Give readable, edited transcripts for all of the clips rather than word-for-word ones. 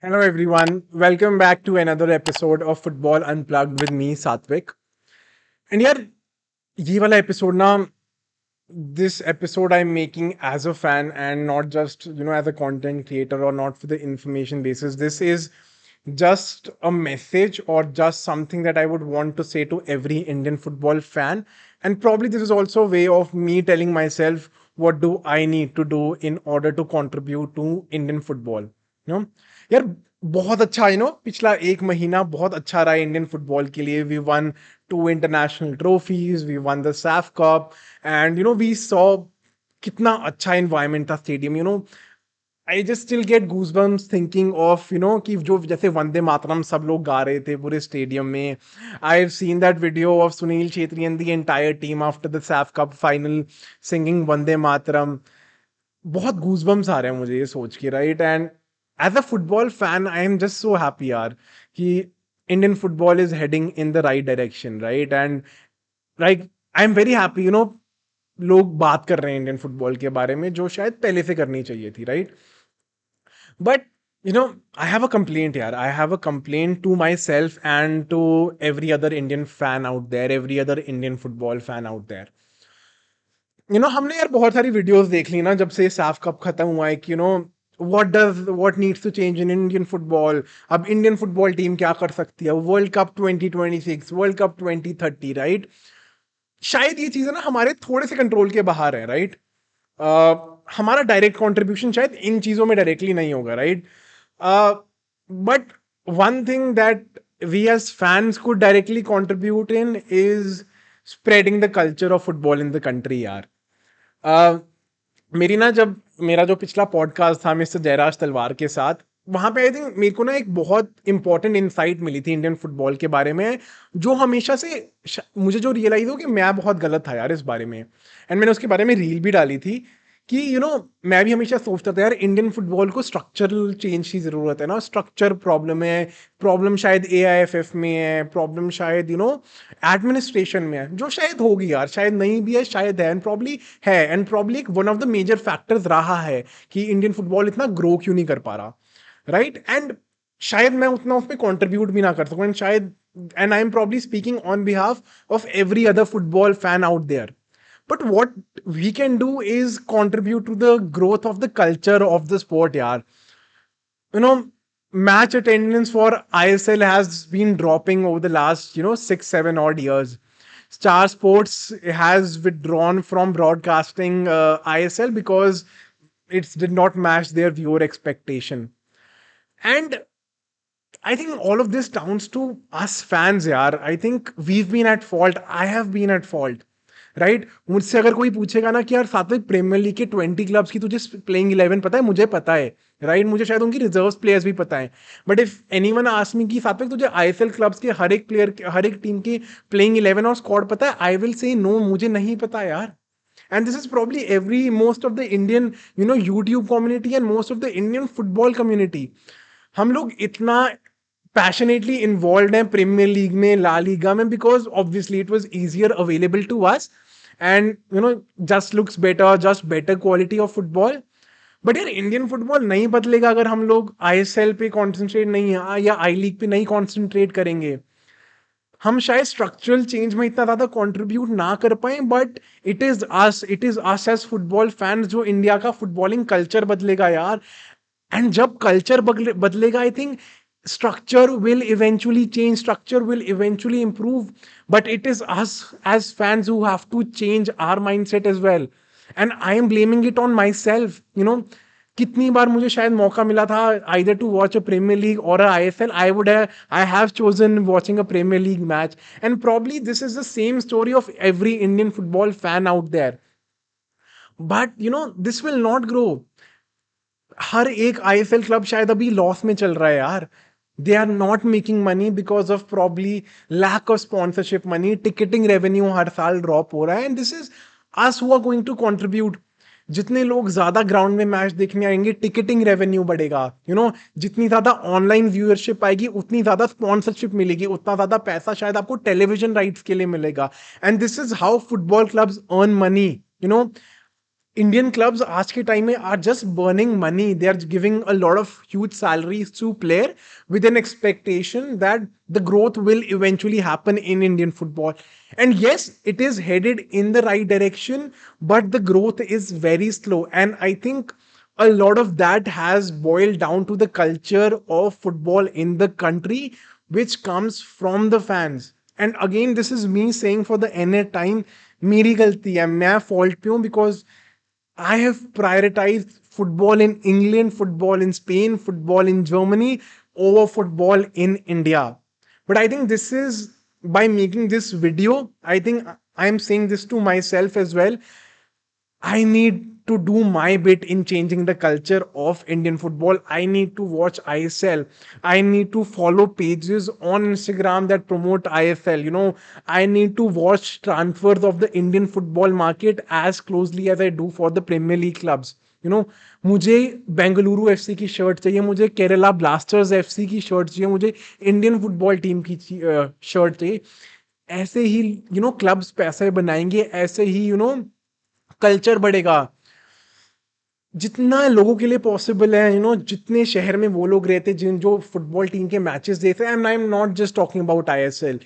Hello everyone, welcome back to another episode of Football Unplugged with me, Satvik. And यार ये वाला episode ना, this episode I'm making as a fan and not just as a content creator or not for the information basis. This is just a message or just something that I would want to say to every Indian football fan. And probably this is also a way of me telling myself what do I need to do in order to contribute to Indian football. यार बहुत अच्छा पिछला एक महीना बहुत अच्छा रहा Indian football के लिए. We won 2 international trophies, we won the Saif cup and we saw कितना अच्छा एनवायरनमेंट था stadium. I just still get goosebumps thinking of कि जो जैसे वंदे मातरम सब लोग गा रहे थे पूरे स्टेडियम में. I have seen that video of Sunil Chhetri and the entire team after the Saif cup final singing Vande Mataram. बहुत गूजबम्स आ रहे हैं मुझे ये सोच के, right. And as a football fan, I am just so happy यार कि Indian football is heading in the right direction, right? And like I am very happy, लोग बात कर रहे हैं इंडियन फुटबॉल के बारे में जो शायद पहले से करनी चाहिए थी, right. But I have a complaint यार. I have a complaint to myself and to every other Indian fan out there, every other Indian football fan out there. हमने यार बहुत सारी वीडियोस देख ली ना जब से साफ कप खत्म हुआ है कि what needs to change in Indian football. अब इंडियन फुटबॉल टीम क्या कर सकती है, world cup 2026, world cup 2030, right. शायद ये चीजें ना हमारे थोड़े से कंट्रोल के बाहर है, राइट. हमारा डायरेक्ट कंट्रीब्यूशन शायद इन चीजों में डायरेक्टली नहीं होगा, right. But one thing that we as fans could directly contribute in is spreading the culture of football in the country यार. मेरी ना जब मेरा जो पिछला पॉडकास्ट था मिस्टर जयराज तलवार के साथ, वहां पे आई थिंक मेरे को ना एक बहुत इंपॉर्टेंट इंसाइट मिली थी इंडियन फुटबॉल के बारे में, जो हमेशा से मुझे जो रियलाइज हो कि मैं बहुत गलत था यार इस बारे में. एंड मैंने उसके बारे में रील भी डाली थी कि मैं भी हमेशा सोचता था यार इंडियन फुटबॉल को स्ट्रक्चरल चेंज की जरूरत है ना. स्ट्रक्चर प्रॉब्लम है, प्रॉब्लम शायद AIFF में है, प्रॉब्लम शायद एडमिनिस्ट्रेशन में है, जो शायद होगी यार, शायद नहीं भी है, शायद है, एंड प्रॉब्ली है. एंड प्रॉब्ली एक one of the major factors रहा है कि इंडियन फुटबॉल इतना ग्रो क्यों नहीं कर पा रहा, राइट. एंड शायद मैं उतना उसमें कॉन्ट्रीब्यूट भी ना कर सकूं, एंड शायद and I am probably speaking on behalf of every other football fan out there. But what we can do is contribute to the growth of the culture of the sport, yaar. Match attendance for ISL has been dropping over the last, 6-7 odd years. Star Sports has withdrawn from broadcasting ISL because it did not match their viewer expectation. And I think all of this downs to us fans, yaar. I think we've been at fault. I have been at fault. Right. मुझसे अगर कोई पूछेगा ना कि यार सात्विक premiere league के 20 clubs की तुझे प्लेइंग 11 पता है, मुझे पता है, राइट. मुझे शायद उनकी रिजर्व प्लेयर्स भी पता है. But if anyone ask me कि सात्विक तुझे ISL क्लब्स के हर एक प्लेयर, हर एक टीम की प्लेइंग 11 और स्क्वाड पता है, आई विल से नो, मुझे नहीं पता यार. And this is probably every most of the Indian YouTube community and most of the Indian football community. हम लोग इतना पैशनेटली इन्वॉल्व हैं प्रीमियर लीग में, ला लीगा में, because obviously it was easier available to us and just looks better, just better quality of football. But यार Indian football नहीं बदलेगा अगर हम लोग ISL पे कॉन्सेंट्रेट नहीं या आई लीग पे नहीं कॉन्सेंट्रेट करेंगे. हम शायद स्ट्रक्चरल चेंज में इतना ज्यादा कंट्रीब्यूट ना कर पाए, but it is us as football fans जो इंडिया का फुटबॉलिंग कल्चर बदलेगा यार. एंड जब कल्चर बदलेगा, I think structure will eventually change, structure will eventually improve, but it is us as fans who have to change our mindset as well. And I am blaming it on myself. कितनी बार मुझे शायद मौका मिला था either to watch a Premier League or a ISL, I have chosen watching a Premier League match. And probably this is the same story of every Indian football fan out there. But this will not grow. हर एक ISL club शायद अभी loss में चल रहा है यार. They are not making money because of probably lack of sponsorship money. Ticketing revenue हर साल drop हो रहा है, and this is us who are going to contribute. जितने लोग ज्यादा ग्राउंड में मैच देखने आएंगे, टिकटिंग रेवेन्यू बढ़ेगा. जितनी ज्यादा ऑनलाइन व्यूअरशिप आएगी, उतनी ज्यादा स्पॉन्सरशिप मिलेगी, उतना ज्यादा पैसा शायद आपको टेलीविजन राइट्स के लिए मिलेगा. And this is how football clubs earn money. Indian clubs आज के टाइम में are just burning money. They are giving a lot of huge salaries to player with an expectation that the growth will eventually happen in Indian football. And yes, it is headed in the right direction, but the growth is very slow. And I think a lot of that has boiled down to the culture of football in the country, which comes from the fans. And again, this is me saying for the nth time, मेरी गलती है, मैं fault पे हूँ, because I have prioritized football in England, football in Spain, football in Germany over football in India. But I think this is, by making this video, I think I'm saying this to myself as well. I need to do my bit in changing the culture of Indian football. I need to watch ISL. I need to follow pages on Instagram that promote ISL. I need to watch transfers of the Indian football market as closely as I do for the Premier League clubs. मुझे Bengaluru FC की shirt चाहिए, मुझे Kerala blasters FC की shirt चाहिए, मुझे Indian football team की shirt चाहिए. ऐसे ही क्लब्स पैसे बनाएंगे, ऐसे ही कल्चर बढ़ेगा. जितना लोगों के लिए पॉसिबल है, जितने शहर में वो लोग रहते जिन जो फुटबॉल टीम के मैचेस देखते हैं. And I am not just talking about ISL.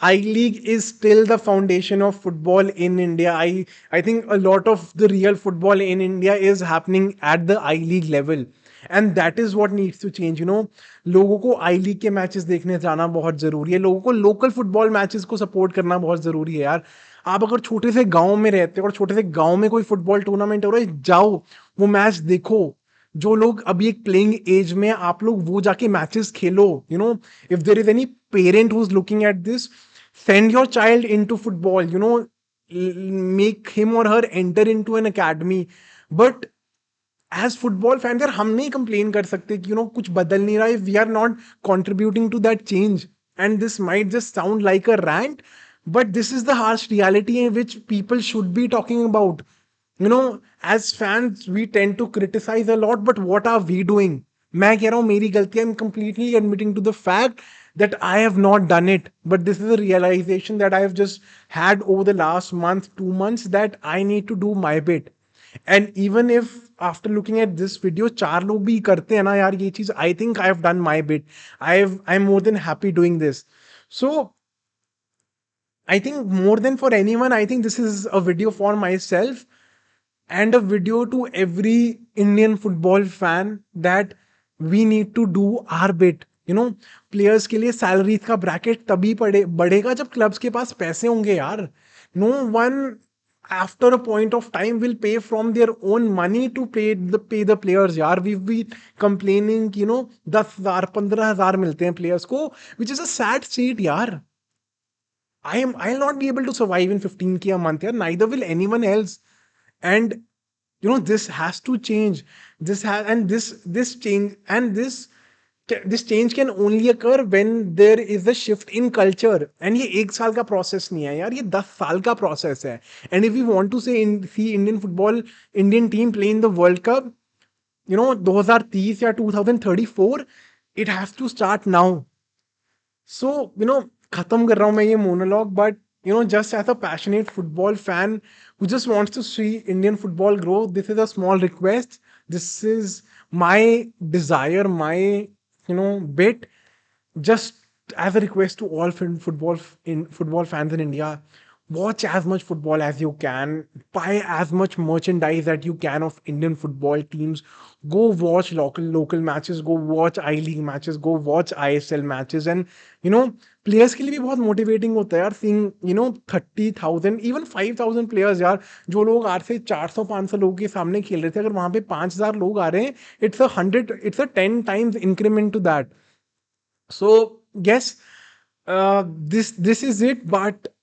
I League is still the foundation of football in India. I think a lot of the real football in India is happening at the I League level. And that is what needs to change. लोगों को आई league के matches देखने जाना बहुत जरूरी है. लोगों को लोकल फुटबॉल मैचेस को सपोर्ट करना बहुत जरूरी है यार. आप अगर छोटे से गांव में रहते हो और छोटे से गांव में कोई फुटबॉल टूर्नामेंट हो रहा है, जाओ वो मैच देखो. जो लोग अभी एक प्लेइंग एज में, आप लोग वो जाके मैचेस खेलो. If there is any parent who is looking at this, send your child into football. Make him or her enter into an academy. But as football fan यार, हम नहीं कंप्लेन कर सकते कि कुछ बदल नहीं रहा है. We are not contributing to that change. And this might just sound like a rant, but this is the harsh reality in which people should be talking about. as fans we tend to criticize a lot, but what are we doing? मैं कह रहा हूँ मेरी गलती. I'm completely admitting to the fact that I have not done it, but this is a realization that I have just had over the last month, 2 months, that I need to do my bit. And even if after looking at this video चार लोग भी करते हैं ना यार ये चीज, I think I have done my bit. I'm more than happy doing this. So I think more than for anyone, I think this is a video for myself and a video to every Indian football fan that we need to do our bit. Players के लिए salaries का bracket तभी बढ़ेगा जब clubs के पास पैसे होंगे यार. No one after a point of time will pay from their own money to pay the players. यार we've been complaining कि 10,000 15,000 मिलते हैं प्लेयर्स को, which is a sad state यार. I'll not be able to survive in 15K a month. Yeah, neither will anyone else. And this has to change. This change, and this change can only occur when there is a shift in culture. And ये एक साल का process नहीं है यार, ये 10 साल का process है. And if we want to see Indian football, Indian team play in the World Cup, 2030 या 2034, it has to start now. So, खत्म कर रहा हूँ मैं ये monologue, but just as a passionate football fan who just wants to see Indian football grow, this is a small request. This is my desire, my bit, just as a request to all football fans in India. Watch as much football as you can. Buy as much merchandise that you can of Indian football teams. Go watch local matches. Go watch I League matches. Go watch ISL matches. And players के लिए भी बहुत motivating होता है यार. Seeing 30,000, even 5,000 players यार, जो लोग आज से 400-500 लोगों के सामने खेल रहे थे, अगर वहां पे 5,000 लोग आ रहे हैं, it's a 10 times increment to that. So yes, this is it. But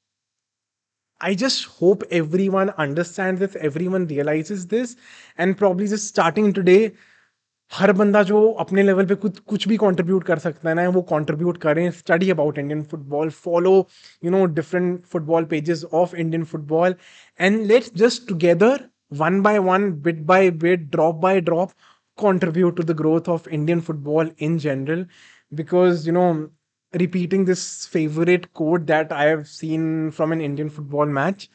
I just hope everyone understands this, everyone realizes this, and probably just starting today, हर बंदा जो अपने लेवल पे कुछ भी कंट्रीब्यूट कर सकता है ना, वो कंट्रीब्यूट करें. Study about Indian football, follow different football pages of Indian football, and let's just together, one by one, bit by bit, drop by drop, contribute to the growth of Indian football in general. Because repeating this favorite quote that I have seen from an Indian football match,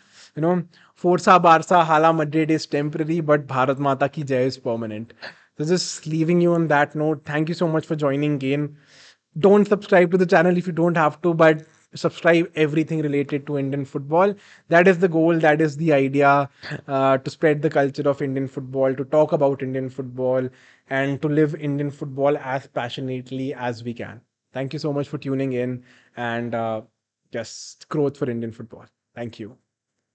Forza Barca, Hala Madrid is temporary, but Bharat Mata ki Jai is permanent. So just leaving you on that note, thank you so much for joining again. Don't subscribe to the channel if you don't have to, but subscribe everything related to Indian football. That is the goal. That is the idea, to spread the culture of Indian football, to talk about Indian football, and to live Indian football as passionately as we can. Thank you so much for tuning in, and just growth for Indian football. Thank you.